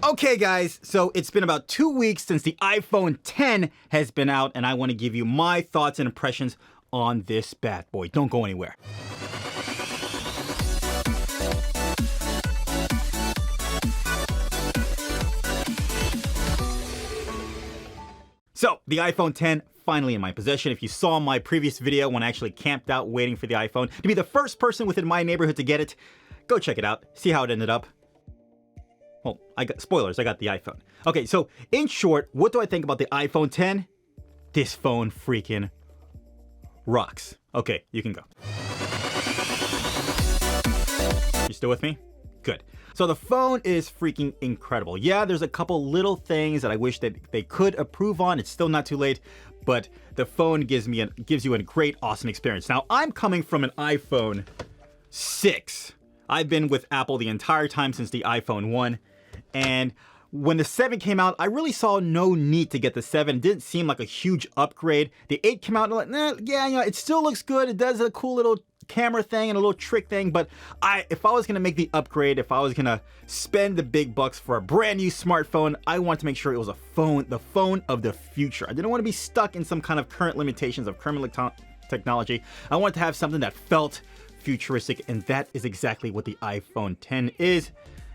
Okay guys, so it's been about 2 weeks since the iPhone X has been out, and I want to give you my thoughts and impressions on this bad boy. Don't go anywhere. So, the iPhone X finally in my possession. If you saw my previous video when I actually camped out waiting for the iPhone to be the first person within my neighborhood to get it, go check it out, see how it ended up. Well, spoilers, I got the iPhone. Okay, so in short, what do I think about the iPhone X? This phone freaking rocks. Okay, you can go. You still with me? Good. So the phone is freaking incredible. Yeah, there's a couple little things that I wish that they could improve on. It's still not too late, but the phone gives you a great, awesome experience. Now, I'm coming from an iPhone 6. I've been with Apple the entire time since the iPhone 1, and when the 7 came out, I really saw no need to get the 7. It didn't seem like a huge upgrade. The 8 came out, and I'm like, yeah, you know, it still looks good. It does a cool little camera thing and a little trick thing, but if I was gonna make the upgrade, if I was gonna spend the big bucks for a brand new smartphone, I wanted to make sure it was the phone of the future. I didn't want to be stuck in some kind of current limitations of current technology. I wanted to have something that felt futuristic, and that is exactly what the iPhone X is.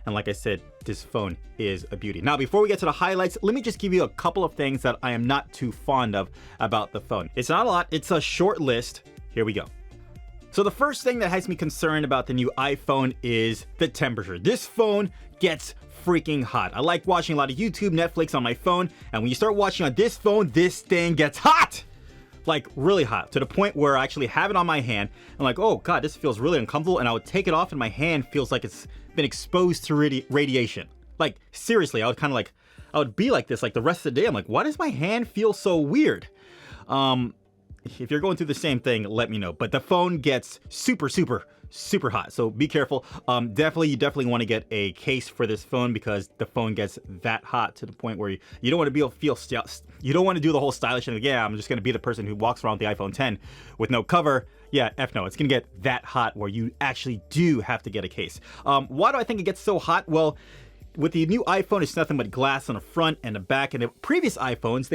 And like I said, this phone is a beauty. Now, before we get to the highlights, let me just give you a couple of things that I am not too fond of about the phone. It's not a lot, it's a short list. Here we go. So the first thing that has me concerned about the new iPhone is the temperature. This phone gets freaking hot. I like watching a lot of YouTube, Netflix on my phone, and when you start watching on this phone, this thing gets hot! Like really hot, to the point where I actually have it on my hand. I'm like, oh God, this feels really uncomfortable, and I would take it off and my hand feels like it's been exposed to radiation. Like seriously, I would be like this like the rest of the day. I'm like, why does my hand feel so weird? If you're going through the same thing, let me know. But the phone gets super hot, so be careful. You definitely want to get a case for this phone because the phone gets that hot to the point where you don't want to you don't want to do the whole stylish thing. Yeah, I'm just going to be the person who walks around with the iPhone X with no cover. Yeah, F no, it's going to get that hot where you actually do have to get a case. Why do I think it gets so hot? Well, with the new iPhone, it's nothing but glass on the front and the back. And the previous iPhones,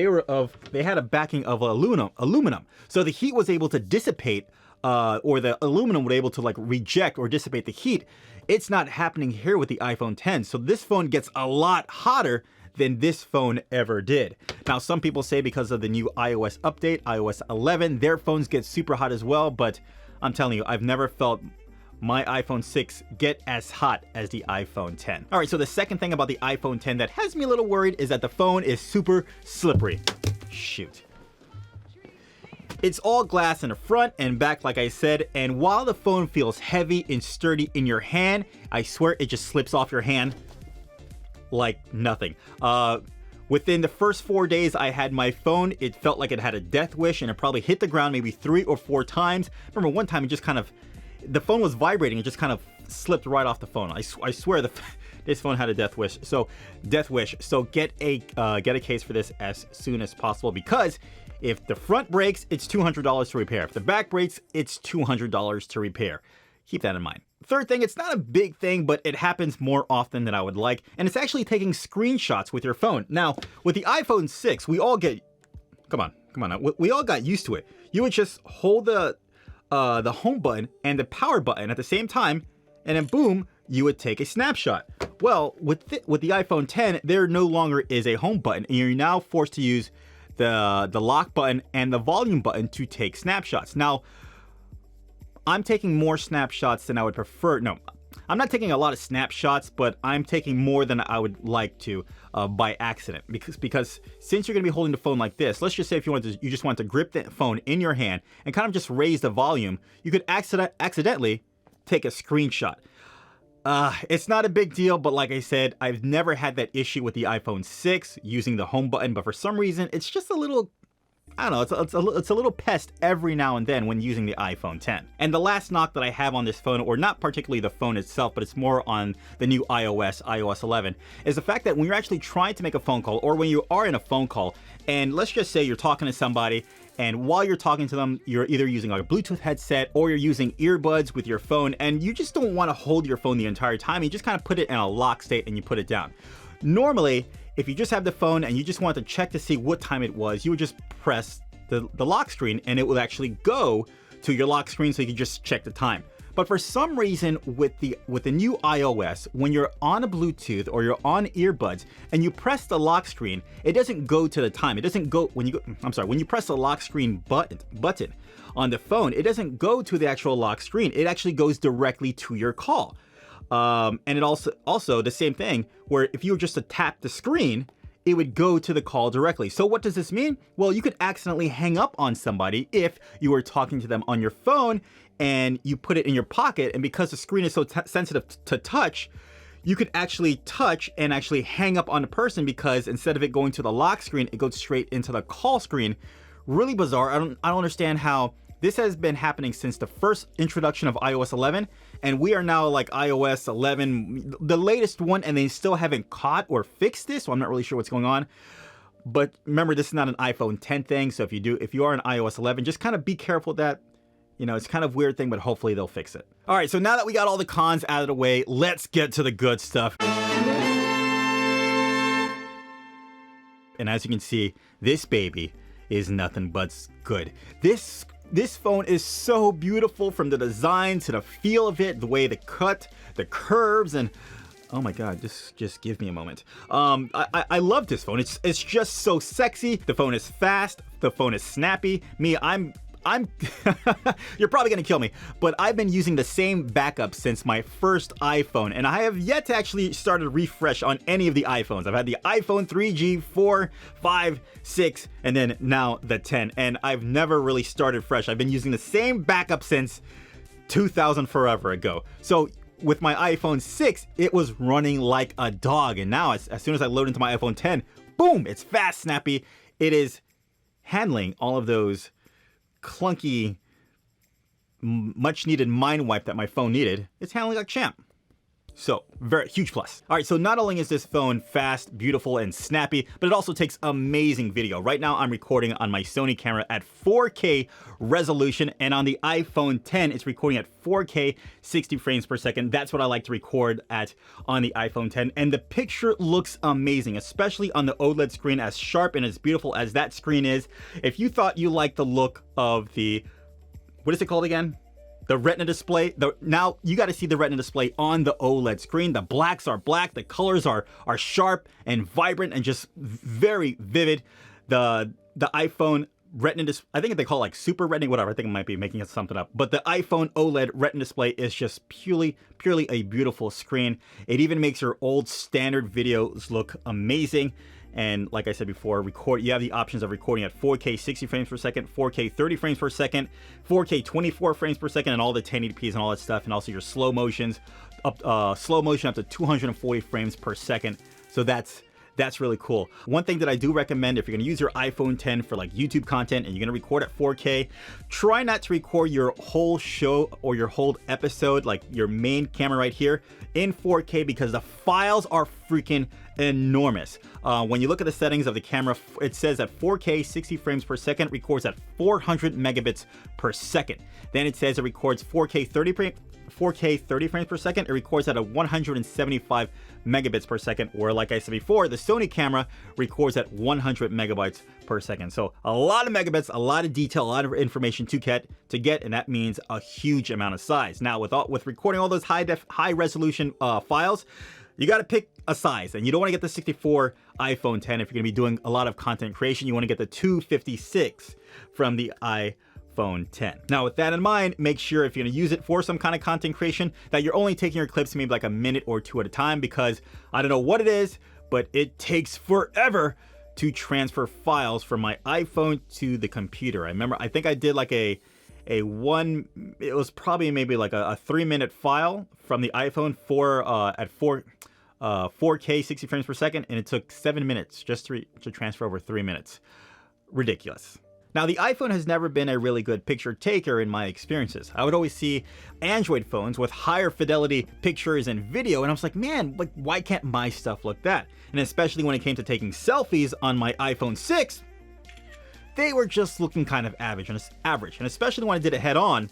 they had a backing of aluminum. So the heat was able to dissipate, or the aluminum was able to like reject or dissipate the heat. It's not happening here with the iPhone X. So this phone gets a lot hotter than this phone ever did. Now, some people say because of the new iOS update, iOS 11, their phones get super hot as well. But I'm telling you, I've never felt my iPhone 6 get as hot as the iPhone X. All right, so the second thing about the iPhone X that has me a little worried is that the phone is super slippery. Shoot. It's all glass in the front and back, like I said, and while the phone feels heavy and sturdy in your hand, I swear it just slips off your hand like nothing. Within the first 4 days I had my phone, it felt like it had a death wish, and it probably hit the ground maybe 3 or 4 times. Remember one time it just the phone was vibrating, it just kind of slipped right off the phone. I swear this phone had a death wish. So get a case for this as soon as possible, because if the front breaks, it's $200 to repair. If the back breaks, it's $200 to repair. Keep that in mind. Third thing, it's not a big thing, but it happens more often than I would like, and it's actually taking screenshots with your phone. Now, with the iPhone 6, we all got used to it. You would just hold the home button and the power button at the same time, and then boom, you would take a snapshot. Well, with the iPhone X, there no longer is a home button, and you're now forced to use the lock button and the volume button to take snapshots. Now, I'm taking more snapshots than I would prefer. No, I'm not taking a lot of snapshots, but I'm taking more than I would like to by accident, because since you're going to be holding the phone like this, let's just say if you just want to grip the phone in your hand and kind of just raise the volume, you could accidentally take a screenshot. It's not a big deal, but like I said, I've never had that issue with the iPhone 6 using the home button, but for some reason, it's just a little, I don't know, it's a little pest every now and then when using the iPhone X. And the last knock that I have on this phone, or not particularly the phone itself, but it's more on the new iOS 11, is the fact that when you're actually trying to make a phone call, or when you are in a phone call, and let's just say you're talking to somebody and while you're talking to them, you're either using like a Bluetooth headset or you're using earbuds with your phone, and you just don't want to hold your phone the entire time. You just kind of put it in a lock state and you put it down. Normally, if you just have the phone and you just want to check to see what time it was, you would just press the lock screen and it will actually go to your lock screen so you can just check the time. But for some reason with the new iOS, when you're on a Bluetooth or you're on earbuds and you press the lock screen, it doesn't go to the time. It doesn't go when you press the lock screen button on the phone, it doesn't go to the actual lock screen. It actually goes directly to your call. And it also the same thing where if you were just to tap the screen, it would go to the call directly. So what does this mean? Well, you could accidentally hang up on somebody if you were talking to them on your phone and you put it in your pocket, and because the screen is so sensitive to touch, you could actually touch and actually hang up on the person, because instead of it going to the lock screen, it goes straight into the call screen. Really bizarre. I don't understand how this has been happening since the first introduction of iOS 11, and we are now like iOS 11, the latest one, and they still haven't caught or fixed this, so I'm not really sure what's going on. But remember, this is not an iPhone 10 thing, so if you are an iOS 11, just kind of be careful with that. You know, it's kind of a weird thing, but hopefully they'll fix it. All right, so now that we got all the cons out of the way, let's get to the good stuff. And as you can see, this baby is nothing but good. This phone is so beautiful, from the design to the feel of it, the way the cut, the curves, and oh my God, just give me a moment. I love this phone. It's just so sexy. The phone is fast. The phone is snappy. I'm you're probably gonna kill me, but I've been using the same backup since my first iPhone, and I have yet to actually start a refresh on any of the iPhones. I've had the iPhone 3G, 4, 5, 6, and then now the 10, and I've never really started fresh. I've been using the same backup since 2000 forever ago. So with my iPhone 6, it was running like a dog, and now as soon as I load into my iPhone 10, boom, it's fast, snappy. It is handling all of those clunky, much needed mind wipe that my phone needed. It's handling like champ. So, very huge plus. All right, so not only is this phone fast, beautiful, and snappy, but it also takes amazing video. Right now, I'm recording on my Sony camera at 4K resolution, and on the iPhone 10, it's recording at 4K 60 frames per second. That's what I like to record at on the iPhone 10, and the picture looks amazing, especially on the OLED screen, as sharp and as beautiful as that screen is. If you thought you liked the look of the, what is it called again? The Retina display. Now you got to see the Retina display on the OLED screen. The blacks are black. The colors are sharp and vibrant and just very vivid. The iPhone Retina display, I think they call it like Super Retina, whatever. I think I might be making something up. But the iPhone OLED Retina display is just purely a beautiful screen. It even makes your old standard videos look amazing. And like I said before, you have the options of recording at 4K 60 frames per second, 4K 30 frames per second, 4K 24 frames per second, and all the 1080p's and all that stuff, and also your slow motion up to 240 frames per second. So that's really cool. One thing that I do recommend, if you're gonna use your iPhone 10 for like YouTube content and you're gonna record at 4K, try not to record your whole show or your whole episode, like your main camera right here, in 4K, because the files are freaking enormous. When you look at the settings of the camera, it says that 4K 60 frames per second records at 400 megabits per second. Then it says it records 4K 30 frames per second. It records at a 175 megabits per second, or like I said before, the Sony camera records at 100 megabytes per second. So a lot of megabits, a lot of detail, a lot of information to get, and that means a huge amount of size. Now with recording all those high resolution files, you got to pick a size, and you don't want to get the 64 iPhone 10 if you're going to be doing a lot of content creation. You want to get the 256 from the iPhone 10. Now, with that in mind, make sure if you're going to use it for some kind of content creation that you're only taking your clips maybe like a minute or two at a time, because I don't know what it is, but it takes forever to transfer files from my iPhone to the computer. I think I did like it was probably maybe like a 3-minute file from the iPhone at 4K 60 frames per second, and it took 7 minutes just to transfer over 3 minutes. Ridiculous. Now, the iPhone has never been a really good picture taker in my experiences. I would always see Android phones with higher fidelity pictures and video, and I was like, man, like, why can't my stuff look that? And especially when it came to taking selfies on my iPhone 6, they were just looking kind of average, and especially when I did it head on,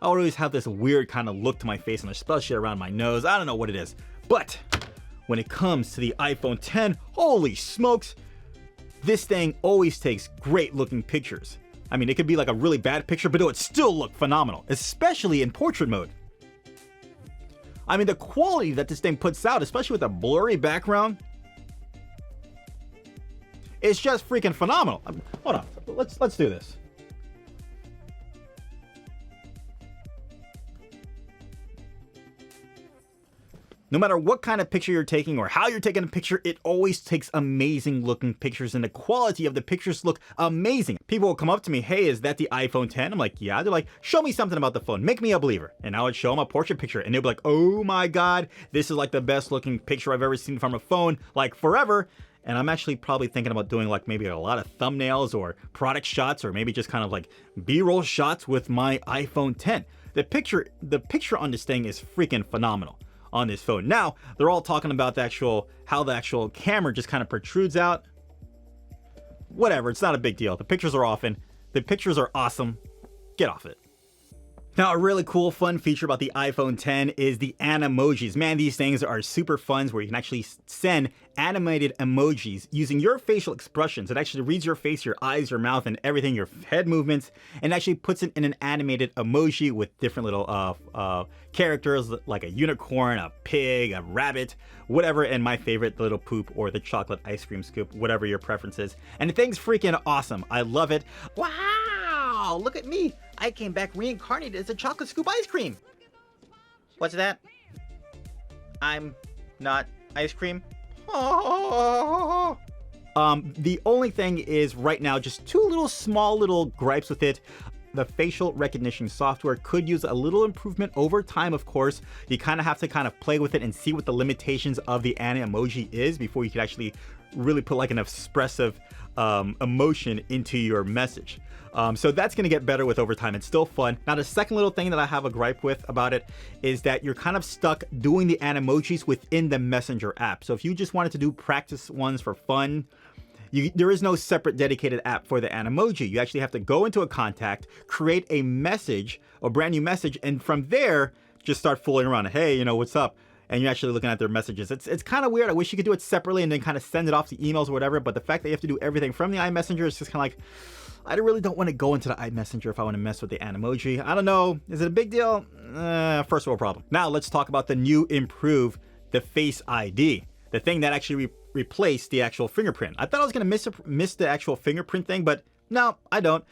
I would always have this weird kind of look to my face, and especially around my nose. I don't know what it is. But when it comes to the iPhone 10, holy smokes, this thing always takes great looking pictures. I mean, it could be like a really bad picture, but it would still look phenomenal, especially in portrait mode. I mean, the quality that this thing puts out, especially with a blurry background, it's just freaking phenomenal. Hold on, let's do this. No matter what kind of picture you're taking or how you're taking a picture, it always takes amazing looking pictures, and the quality of the pictures look amazing. People will come up to me, hey, is that the iPhone 10? I'm like, yeah. They're like, show me something about the phone. Make me a believer. And I would show them a portrait picture, and they'll be like, oh my God, this is like the best looking picture I've ever seen from a phone, like forever. And I'm actually probably thinking about doing like maybe a lot of thumbnails or product shots, or maybe just kind of like B-roll shots with my iPhone 10. The picture on this thing is freaking phenomenal on this phone. Now, they're all talking about how the actual camera just kind of protrudes out. Whatever, it's not a big deal. The pictures are awesome. Get off it. Now, a really cool, fun feature about the iPhone 10 is the animojis. Man, these things are super fun, where you can actually send animated emojis using your facial expressions. It actually reads your face, your eyes, your mouth, and everything, your head movements, and actually puts it in an animated emoji with different little characters like a unicorn, a pig, a rabbit, whatever, and my favorite, the little poop or the chocolate ice cream scoop, whatever your preference is. And the thing's freaking awesome. I love it. Wow, look at me. I came back reincarnated as a chocolate scoop ice cream. What's that? I'm not ice cream. Oh. The only thing is right now, just two small little gripes with it. The facial recognition software could use a little improvement over time, of course. You kind of have to play with it and see what the limitations of the emoji is before you can actually really put like an expressive emotion into your message. So that's going to get better with over time. It's still fun. Now, the second little thing that I have a gripe with about it is that you're kind of stuck doing the animojis within the Messenger app. So if you just wanted to do practice ones for fun, there is no separate dedicated app for the Animoji. You actually have to go into a contact, create a message, a brand new message, and from there, just start fooling around. Hey, what's up? And you're actually looking at their messages. It's kind of weird. I wish you could do it separately and then kind of send it off to emails or whatever. But the fact that you have to do everything from the iMessenger is just kind of like, I really don't want to go into the iMessenger if I want to mess with the Animoji. I don't know. Is it a big deal? First world problem. Now let's talk about the new improved, the Face ID. The thing that actually replaced the actual fingerprint. I thought I was going to miss the actual fingerprint thing, but no, I don't.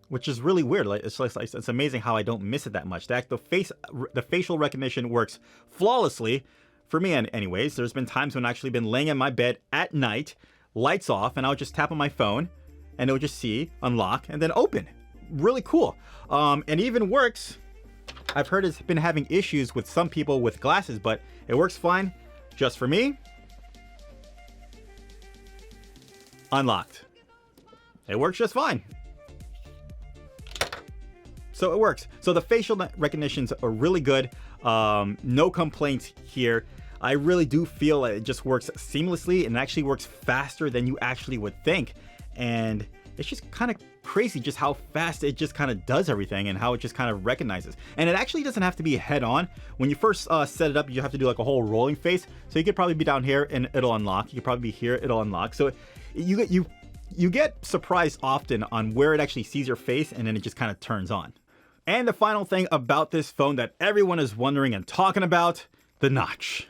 Which is really weird. It's amazing how I don't miss it that much. The facial recognition works flawlessly for me. And anyways, there's been times when I've actually been laying in my bed at night, lights off, and I'll just tap on my phone, and it'll just see, unlock, and then open. Really cool. And even works. I've heard it's been having issues with some people with glasses, but it works fine. Just for me, unlocked. It works just fine. So it works. So the facial recognitions are really good. No complaints here. I really do feel it just works seamlessly and actually works faster than you actually would think. And it's just kind of crazy just how fast it just kind of does everything and how it just kind of recognizes. And it actually doesn't have to be head on. When you first set it up, you have to do like a whole rolling face. So you could probably be down here and it'll unlock. You could probably be here, it'll unlock. So you get surprised often on where it actually sees your face, and then it just kind of turns on. And the final thing about this phone that everyone is wondering and talking about, the notch.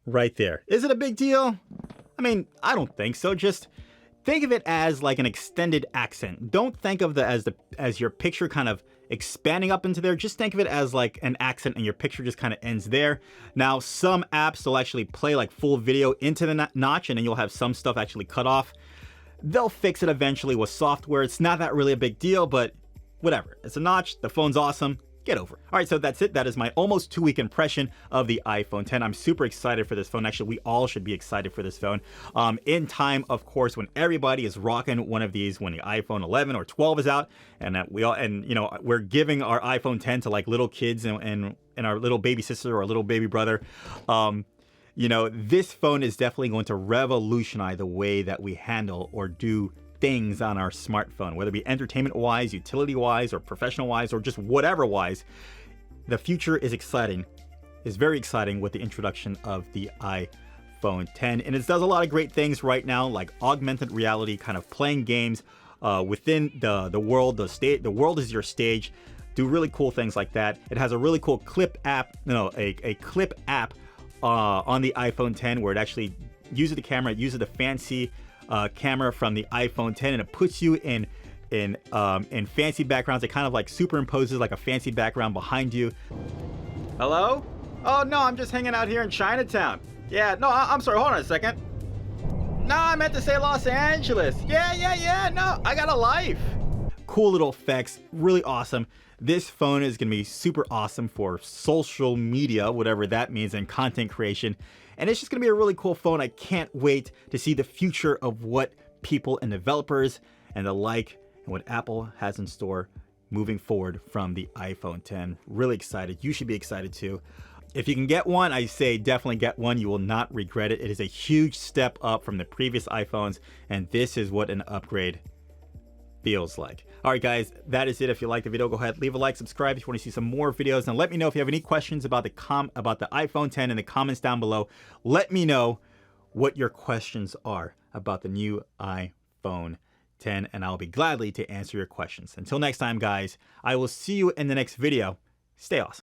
Right there. Is it a big deal? I mean, I don't think so. Just think of it as like an extended accent. Don't think of it as your picture kind of expanding up into there. Just think of it as like an accent and your picture just kind of ends there. Now, some apps will actually play like full video into the notch, and then you'll have some stuff actually cut off. They'll fix it eventually with software. It's not that really a big deal, but whatever. It's a notch. The phone's awesome. Get over it. All right, so that's it. That is my almost 2-week impression of the iPhone 10. I'm super excited for this phone. Actually, we all should be excited for this phone. In time, of course, when everybody is rocking one of these, when the iPhone 11 or 12 is out, and we're giving our iPhone 10 to like little kids and our little baby sister or little baby brother. You know, this phone is definitely going to revolutionize the way that we handle or do things on our smartphone, whether it be entertainment wise, utility wise, or professional wise, or just whatever wise. The future is exciting, is very exciting with the introduction of the iPhone 10. And it does a lot of great things right now, like augmented reality, kind of playing games within the world. The world is your stage. Do really cool things like that. It has a really cool clip app, a clip app on the iPhone 10 where it actually uses the camera, it uses the fancy camera from the iPhone 10, and it puts you in fancy backgrounds. It kind of like superimposes like a fancy background behind you. Hello? Oh no, I'm just hanging out here in Chinatown. Yeah, no, I'm sorry, hold on a second. No, I meant to say Los Angeles. Yeah, no, I got a life. Cool little effects, really awesome. This phone is gonna be super awesome for social media, whatever that means, and content creation. And it's just gonna be a really cool phone. I can't wait to see the future of what people and developers and the like, and what Apple has in store moving forward from the iPhone 10. Really excited. You should be excited too. If you can get one, I say definitely get one. You will not regret it. It is a huge step up from the previous iPhones, and this is what an upgrade feels like. All right, guys, that is it. If you like the video, go ahead, leave a like, subscribe if you want to see some more videos, and let me know if you have any questions about the iPhone 10 in the comments down below. Let me know what your questions are about the new iPhone 10, and I'll be gladly to answer your questions. Until next time, guys, I will see you in the next video. Stay awesome.